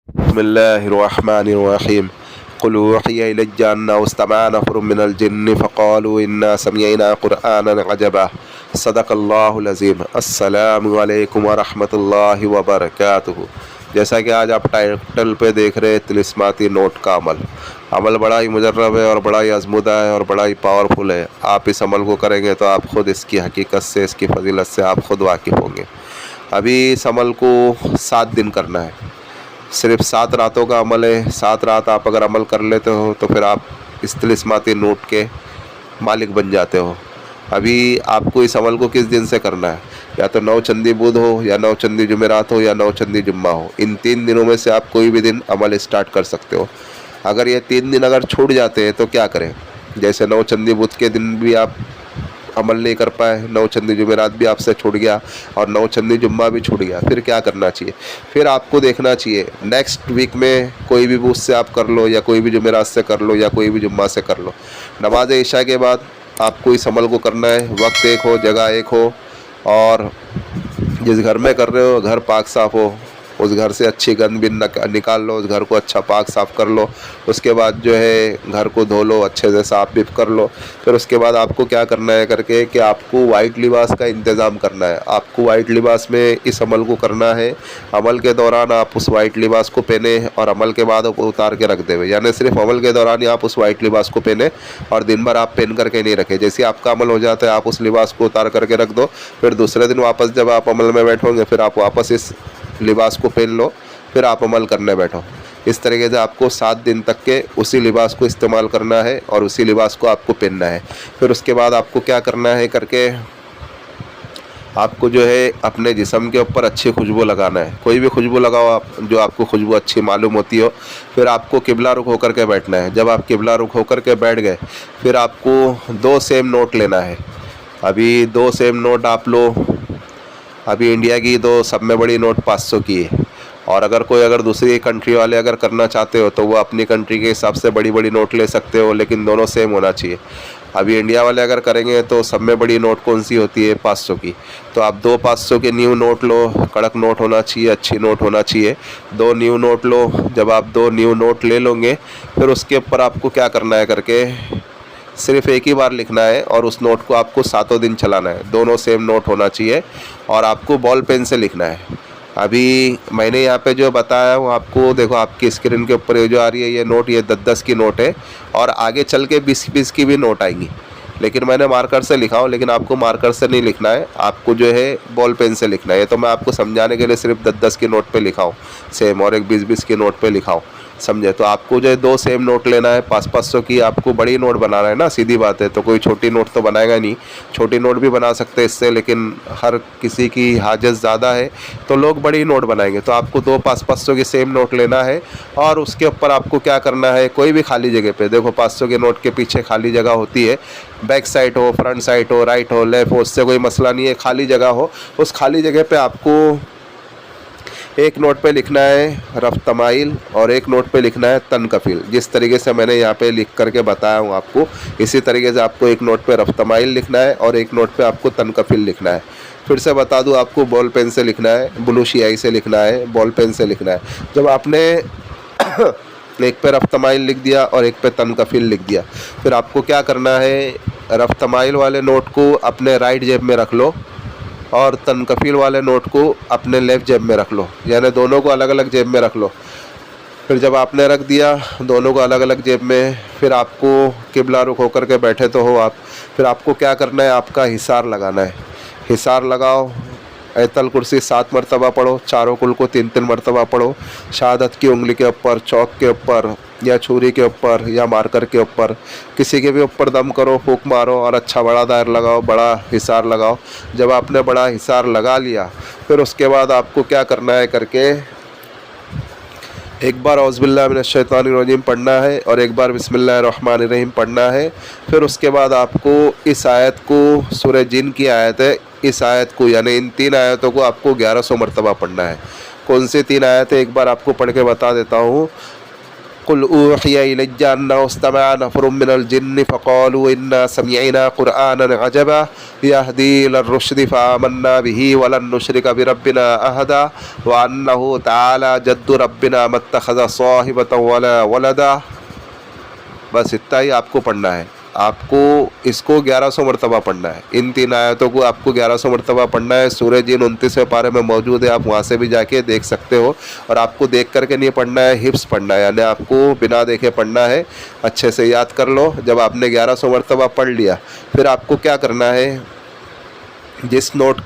बिस्मिल्लाहिर्रहमानिर्रहीम क़ुल ऊहिया इलैया अन्नहु इस्तमअ नफ़रुम मिनल जिन्नि फ़क़ालू इन्ना समिअना क़ुरआनन अजबा सदक़ल्लाहुल अज़ीम। अस्सलामु अलैकुम व रहमतुल्लाहि व बरकातुहू। जैसा कि आज आप टाइटल पे देख रहे हैं, तिलिस्माती नोट का अमल। अमल बड़ा ही मुजर्रब है और बड़ा ही आज़मुदा है और बड़ा ही पावरफुल है। आप इस अमल को करेंगे तो आप ख़ुद इसकी हकीकत से, इसकी फ़जीलत से आप ख़ुद वाकिफ़ होंगे। अभी इस अमल को 7 दिन करना है। सिर्फ 7 रातों का अमल है। 7 रात आप अगर अमल कर लेते हो तो फिर आप इस तिलिस्माती नोट के मालिक बन जाते हो। अभी आपको इस अमल को किस दिन से करना है? या तो 9 चंदी बुध हो, या 9 चंदी जुमेरात हो, या 9 चंदी जुम्मा हो। इन 3 दिनों में से आप कोई भी दिन अमल स्टार्ट कर सकते हो। अगर ये 3 दिन अगर छूट जाते हैं तो क्या करें? जैसे 9 चंदी बुध के दिन भी आप अमल नहीं कर पाए, 9 चंदी जुमेरात भी आपसे छूट गया और 9 चंदी जुम्मा भी छूट गया, फिर क्या करना चाहिए? फिर आपको देखना चाहिए नेक्स्ट वीक में कोई भी बुध से आप कर लो, या कोई भी जुमेरात से कर लो, या कोई भी जुम्मा से कर लो। नमाज इशा के बाद आपको इस अमल को करना है। वक्त एक हो, जगह एक हो, और जिस घर में कर रहे हो घर पाक साफ़ हो। उस घर से अच्छी गंद भी निकाल लो, उस घर को अच्छा पाक साफ़ कर लो। उसके बाद जो है घर को धो लो, अच्छे से साफ़ भी कर लो। फिर उसके बाद आपको क्या करना है करके कि आपको वाइट लिबास का इंतज़ाम करना है। आपको वाइट लिबास में इस अमल को करना है। अमल के दौरान आप उस वाइट लिबास को पहने और अमल के बाद उतार के रख देवे, यानी सिर्फ अमल के दौरान ही आप उस वाइट लिबास को पहने और दिन भर आप पहन करके नहीं रखें। जैसे आपका अमल हो जाता है आप उस लिबास को उतार करके रख दो। फिर दूसरे दिन वापस जब आप अमल में बैठोगे फिर आप वापस इस लिबास को पहन लो, फिर आप अमल करने बैठो। इस तरीके से आपको 7 दिन तक के उसी लिबास को इस्तेमाल करना है और उसी लिबास को आपको पहनना है। फिर उसके बाद आपको क्या करना है करके आपको जो है अपने जिस्म के ऊपर अच्छी खुशबू लगाना है। कोई भी खुशबू लगाओ आप, जो आपको खुशबू अच्छी मालूम होती हो। फिर आपको किबला रुख होकर के बैठना है। जब आप किबला रुख होकर के बैठ गए फिर आपको 2 सेम नोट लेना है। अभी 2 सेम नोट आप लो। अभी इंडिया की तो सब में बड़ी नोट 500 की है, और अगर दूसरी कंट्री वाले अगर करना चाहते हो तो वो अपनी कंट्री के हिसाब से बड़ी बड़ी नोट ले सकते हो, लेकिन दोनों सेम होना चाहिए। अभी इंडिया वाले अगर करेंगे तो सब में बड़ी नोट कौन सी होती है? 500 की। तो आप 2 500 के न्यू नोट लो। कड़क नोट होना चाहिए, अच्छी नोट होना चाहिए। 2 न्यू नोट लो। जब आप 2 न्यू नोट ले लोगे फिर उसके ऊपर आपको क्या करना है करके सिर्फ एक ही बार लिखना है और उस नोट को आपको 7 दिन चलाना है। दोनों सेम नोट होना चाहिए और आपको बॉल पेन से लिखना है। अभी मैंने यहाँ पे जो बताया वो आपको देखो, आपकी स्क्रीन के ऊपर ये जो आ रही है ये नोट, ये 10-10 की नोट है और आगे चल के 20-20 की भी नोट आएंगी। लेकिन मैंने मार्कर से लिखा हूँ, लेकिन आपको मार्कर से नहीं लिखना है, आपको जो है बॉल पेन से लिखना है। तो मैं आपको समझाने के लिए सिर्फ 10-10 की नोट पे लिखा हूँ सेम, और एक 20-20 की नोट पे लिखा हूँ, समझे? तो आपको जो है 2 सेम नोट लेना है। 500-500 की आपको बड़ी नोट बनाना है ना, सीधी बात है। तो कोई छोटी नोट तो बनाएगा नहीं। छोटी नोट भी बना सकते हैं इससे, लेकिन हर किसी की हाजत ज़्यादा है तो लोग बड़ी नोट बनाएंगे। तो आपको 2 500 की सेम नोट लेना है और उसके ऊपर आपको क्या करना है, कोई भी खाली जगह पे, देखो 500 के नोट के पीछे खाली जगह होती है, बैक साइड हो, फ्रंट साइड हो, राइट हो, लेफ्ट हो, उससे कोई मसला नहीं है, खाली जगह हो। उस खाली जगह पे आपको एक नोट पे लिखना है रफ्तमाइल और एक नोट पे लिखना है तनकफिल। जिस तरीके से मैंने यहाँ पे लिख करके बताया हूँ आपको, इसी तरीके से आपको एक नोट पे रफ्तमाइल लिखना है और एक नोट पे आपको तनकफिल लिखना है। फिर से बता दूँ, आपको बॉल पेन से लिखना है, ब्लू स्याही से लिखना है, बॉल पेन से लिखना है। जब आपने एक पे रफ्तमाइल लिख दिया और एक पे तनकफिल लिख दिया, फिर आपको क्या करना है, रफ्तमाइल वाले नोट को अपने राइट जेब में रख लो और तनकफिल वाले नोट को अपने लेफ़्ट जेब में रख लो, यानी दोनों को अलग अलग जेब में रख लो। फिर जब आपने रख दिया दोनों को अलग अलग जेब में, फिर आपको किबला रुख होकर के बैठे तो हो आप, फिर आपको क्या करना है, आपका हिसार लगाना है। हिसार लगाओ, ऐतल कुर्सी 7 मरतबा पढ़ो, चारों कुल को 3-3 मरतबा पढ़ो। शहादत की उंगली के ऊपर, चौक के ऊपर या छुरी के ऊपर या मार्कर के ऊपर, किसी के भी ऊपर दम करो, फूंक मारो और अच्छा बड़ा दायर लगाओ, बड़ा हिसार लगाओ। जब आपने बड़ा हिसार लगा लिया फिर उसके बाद आपको क्या करना है करके एक बार औज़ुबिल्लाहि मिनश्शैतानिर्रजीम पढ़ना है और एक बार बिस्मिल्लाहिर्रहमानिर्रहीम पढ़ना है। फिर उसके बाद आपको इस आयत को, सूरह जिन की आयत है, इस आयत को यानी इन 3 आयतों को आपको 1100 मरतबा पढ़ना है। कौन सी 3 आयत है एक बार आपको पढ़ के बता देता हूँ। कुल ऊहिया इलैया अन्नहु इस्तमअ नफ़रुम मिनल जिन्नि फ़क़ालू इन्ना समिअना क़ुरआनन अजबा यहदी इलर्रुश्दि फ़आमन्ना बिही वलन नुश्रिका बिरब्बिना अहदा व अन्नहु तआला जद्दु रब्बिना मत्तख़ज़ साहिबतन वला वलदा। बस इतना ही आपको पढ़ना है। आपको इसको 1100 मरतबा पढ़ना है। इन 3 आयतों को आपको 1100 मरतबा पढ़ना है। सूरह जिन 29वें पारे में मौजूद है, आप वहाँ से भी जाके देख सकते हो। और आपको देख करके नहीं पढ़ना है, हिफ्स पढ़ना है, यानी आपको बिना देखे पढ़ना है। अच्छे से याद कर लो। जब आपने 1100 मरतबा पढ़ लिया, फिर आपको क्या करना है, जिस नोट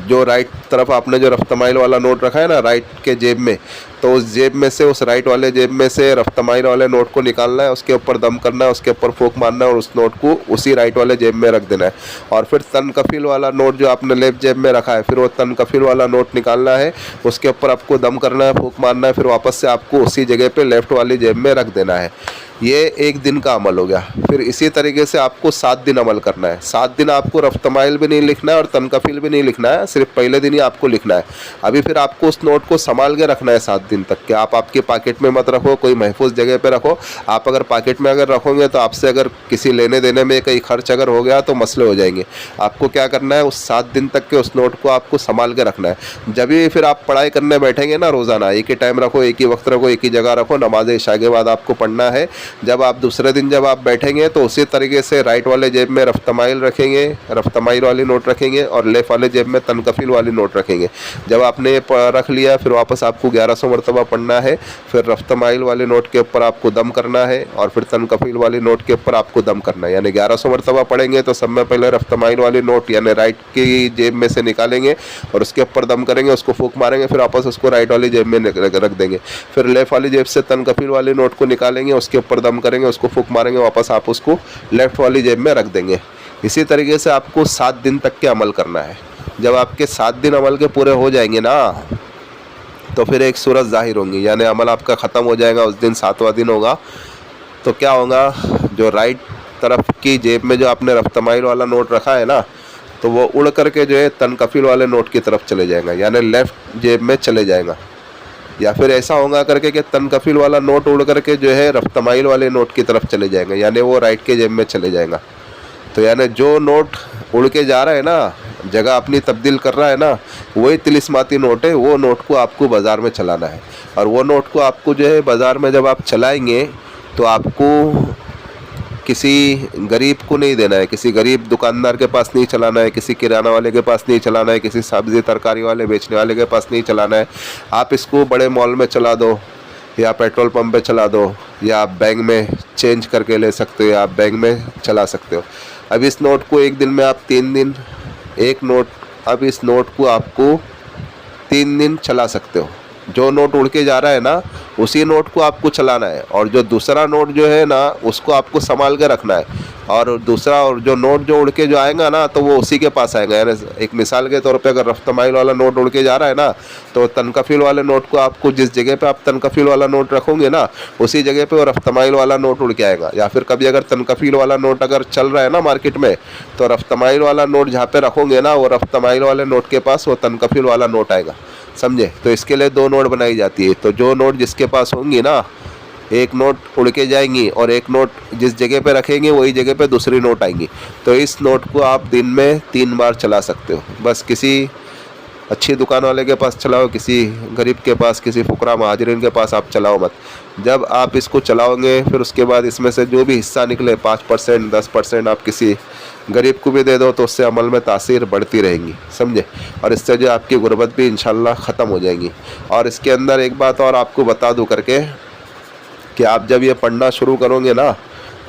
जो राइट तरफ आपने जो रफ्तमाइल वाला नोट रखा है ना राइट के जेब में, तो उस जेब में से, उस राइट वाले जेब में से रफ्तमाइल वाले नोट को निकालना है, उसके ऊपर दम करना है, उसके ऊपर फूंक मारना है और उस नोट को उसी राइट वाले जेब में रख देना है। और फिर तनकफील वाला नोट जो आपने लेफ्ट जेब में रखा है, फिर वो तनकफील वाला नोट निकालना है, उसके ऊपर आपको दम करना है, फूंक मारना है, फिर वापस से आपको उसी जगह पर लेफ्ट वाली जेब में रख देना है। ये 1 दिन का अमल हो गया। फिर इसी तरीके से आपको 7 दिन अमल करना है। 7 दिन आपको रफ्तमाइल भी नहीं लिखना है और तनकफील भी नहीं लिखना है, सिर्फ पहले दिन ही आपको लिखना है। अभी फिर आपको उस नोट को संभाल के रखना है 7 दिन तक के। आप आपके पॉकेट में मत रखो, कोई महफूज जगह पे रखो। आप अगर पॉकेट में अगर रखोगे तो आपसे अगर किसी लेने देने में कहीं खर्च अगर हो गया तो मसले हो जाएंगे। आपको क्या करना है, उस 7 दिन तक के उस नोट को आपको संभाल के रखना है। जब भी फिर आप पढ़ाई करने बैठेंगे ना, रोज़ाना एक ही टाइम रखो, एक ही वक्त रखो, एक ही जगह रखो। नमाज इशा के बाद आपको पढ़ना है। जब आप दूसरे दिन जब आप बैठेंगे तो उसी तरीके से राइट वाले जेब में रफ्तमाइल रखेंगे, रफ्तमाइल वाली नोट रखेंगे, और लेफ्ट वाले जेब में तनकफील वाली नोट रखेंगे। जब आपने रख लिया, फिर वापस आपको 1100 मरतबा पढ़ना है। फिर रफ्तमाइल वाले नोट के ऊपर आपको दम करना है और फिर तनकफील वाली नोट के ऊपर आपको दम करना है। यानी 1100 मरतबा पढ़ेंगे तो सब में पहले रफ्तमाइल वाली नोट यानी राइट की जेब में से निकालेंगे और उसके ऊपर दम करेंगे, उसको फूंक मारेंगे, फिर वापस उसको राइट वाली जेब में रख देंगे। फिर लेफ्ट वाली जेब से तनकफील वाली नोट को निकालेंगे, उसके ऊपर दम करेंगे, उसको फूंक मारेंगे, वापस आप उसको लेफ्ट वाली जेब में रख देंगे। इसी तरीके से आपको 7 दिन तक के अमल करना है। जब आपके 7 दिन अमल के पूरे हो जाएंगे ना, तो फिर एक सूरत जाहिर होंगी, यानी अमल आपका ख़त्म हो जाएगा। उस दिन 7वां दिन होगा तो क्या होगा, जो राइट तरफ की जेब में जो आपने रफ्तमाइल वाला नोट रखा है ना, तो वो उड़ करके जो है तनकफील वाले नोट की तरफ चले जाएगा, यानी लेफ़्ट जेब में चले जाएगा। या फिर ऐसा होगा करके कि तनकफील वाला नोट उड़ करके जो है रफ्तमाइल वाले नोट की तरफ चले जाएंगे, यानी वो राइट के जेब में चले जाएगा। तो यानी जो नोट उड़ के जा रहा है ना, जगह अपनी तब्दील कर रहा है ना, वही तिलिस्माती नोट है। वो नोट को आपको बाज़ार में चलाना है। और वो नोट को आपको जो है बाज़ार में जब आप चलाएंगे तो आपको किसी गरीब को नहीं देना है, किसी गरीब दुकानदार के पास नहीं चलाना है, किसी किराना वाले के पास नहीं चलाना है, किसी सब्ज़ी तरकारी वाले बेचने वाले के पास नहीं चलाना है। आप इसको बड़े मॉल में चला दो, या पेट्रोल पंप पे चला दो, या आप बैंक में चेंज करके ले सकते हो, या आप बैंक में चला सकते हो। अब इस नोट को एक दिन में आप 3 दिन एक नोट, अब इस नोट को आपको 3 दिन चला सकते हो। जो नोट उड़ के जा रहा है ना, उसी नोट को आपको चलाना है, और जो दूसरा नोट जो है ना, उसको आपको संभाल के रखना है। और दूसरा, और जो नोट जो उड़ के जो आएगा ना, तो वो उसी के पास आएगा। यानी एक मिसाल के तौर पे अगर रफ्तमाइल वाला नोट उड़ के जा रहा है ना, तो तनकफील वाले नोट को आपको जिस जगह पे आप तनकफील वाला नोट रखोगे ना, उसी जगह पे वो रफ्तमाइल वाला नोट उड़ के आएगा। या फिर कभी अगर तनकफील वाला नोट अगर चल रहा है ना मार्केट में, तो रफ्तमाइल वाला नोट जहाँ पे रखोगे ना, वो रफ्तमाइल वाले नोट के पास वो तनकफील वाला नोट आएगा, समझे। तो इसके लिए 2 नोट बनाई जाती है। तो जो नोट जिसके पास होंगी ना, एक नोट उड़ के जाएंगी और एक नोट जिस जगह पे रखेंगे वही जगह पे दूसरी नोट आएंगी। तो इस नोट को आप दिन में 3 बार चला सकते हो। बस किसी अच्छी दुकान वाले के पास चलाओ, किसी गरीब के पास, किसी फुकरा महाजरीन के पास आप चलाओ मत। जब आप इसको चलाओगे, फिर उसके बाद इसमें से जो भी हिस्सा निकले 5%, 10% आप किसी गरीब को भी दे दो, तो उससे अमल में तासीर बढ़ती रहेंगी, समझे। और इससे जो आपकी गुर्बत भी इंशाल्लाह ख़त्म हो जाएंगी। और इसके अंदर एक बात और आपको बता दूं करके, कि आप जब ये पढ़ना शुरू करोगे ना,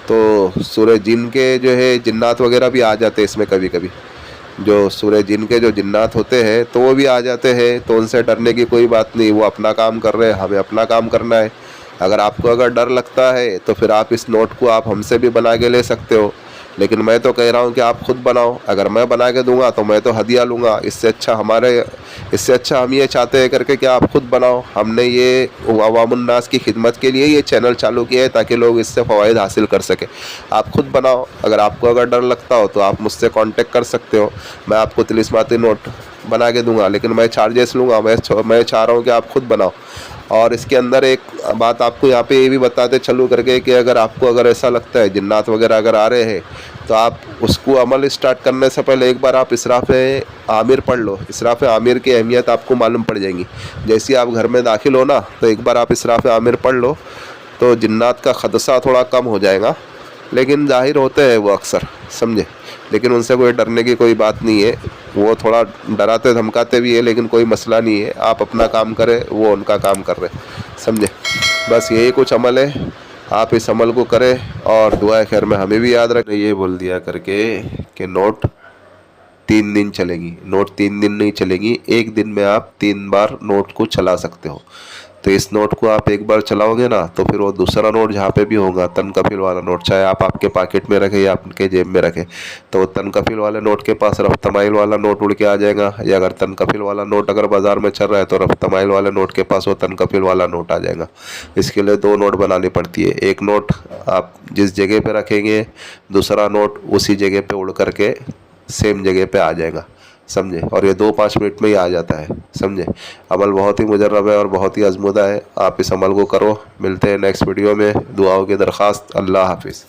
तो सूरह जिन के जो है जिन्नात वगैरह भी आ जाते हैं इसमें। कभी कभी जो सूरह जिन के जो जिन्नात होते हैं तो वो भी आ जाते हैं, तो उनसे डरने की कोई बात नहीं। वो अपना काम कर रहे हैं, हमें अपना काम करना है। अगर डर लगता है तो फिर आप इस नोट को आप हमसे भी बना के ले सकते हो, लेकिन मैं तो कह रहा हूँ कि आप खुद बनाओ। अगर मैं बना के दूंगा तो मैं तो हदिया लूँगा। इससे अच्छा हम ये चाहते हैं करके कि आप खुद बनाओ। हमने ये अवामुन्नास की खिदमत के लिए ये चैनल चालू किया है, ताकि लोग इससे फ़वाइद हासिल कर सकें। आप खुद बनाओ। अगर डर लगता हो तो आप मुझसे कांटेक्ट कर सकते हो। मैं आपको तिलिस्माती नोट बना के दूंगा, लेकिन मैं चार्जेस लूँगा। मैं चाह रहा हूँ कि आप खुद बनाओ। और इसके अंदर एक बात आपको यहाँ पे ये भी बताते चलूँ करके कि अगर ऐसा लगता है जिन्नात वगैरह अगर आ रहे हैं, तो आप उसको अमल स्टार्ट करने से पहले एक बार आप इसराफ़ आमिर पढ़ लो। इसराफ़ आमिर की अहमियत आपको मालूम पड़ जाएगी। जैसे आप घर में दाखिल हो ना, तो एक बार आप इसराफ़ आमिर पढ़ लो, तो जिन्नात का खदशा थोड़ा कम हो जाएगा। लेकिन ज़ाहिर होते हैं वो अक्सर, समझे, लेकिन उनसे कोई डरने की कोई बात नहीं है। वो थोड़ा डराते धमकाते भी है, लेकिन कोई मसला नहीं है। आप अपना काम करें, वो उनका काम कर रहे, समझे। बस यही कुछ अमल है, आप इस अमल को करें और दुआ खैर में हमें भी याद रखें। ये बोल दिया करके कि नोट 3 दिन चलेगी। नोट 3 दिन नहीं चलेगी, एक दिन में आप 3 बार नोट को चला सकते हो। तो इस नोट को आप एक बार चलाओगे ना, तो फिर वो दूसरा नोट जहाँ पे भी होगा, तनकफिल वाला नोट, चाहे आप आपके पॉकेट में रखें या आपके जेब में रखें, तो वो तनकफिल वाले नोट के पास रफ्तमाइल वाला नोट उड़ के आ जाएगा। या अगर तनकफिल वाला नोट अगर बाज़ार में चल रहा है, तो रफ्तमाइल वाले नोट के पास वो तनकफिल वाला नोट आ जाएगा। इसके लिए 2 नोट बनानी पड़ती है। एक नोट आप जिस जगह पर रखेंगे, दूसरा नोट उसी जगह पर उड़ करके सेम जगह पे आ जाएगा, समझे। और ये 2-5 मिनट में ही आ जाता है, समझे। अमल बहुत ही मुजर्रब है और बहुत ही आजमूदा है। आप इस अमल को करो। मिलते हैं नेक्स्ट वीडियो में। दुआओं की दरख्वास्त। अल्लाह हाफिज़।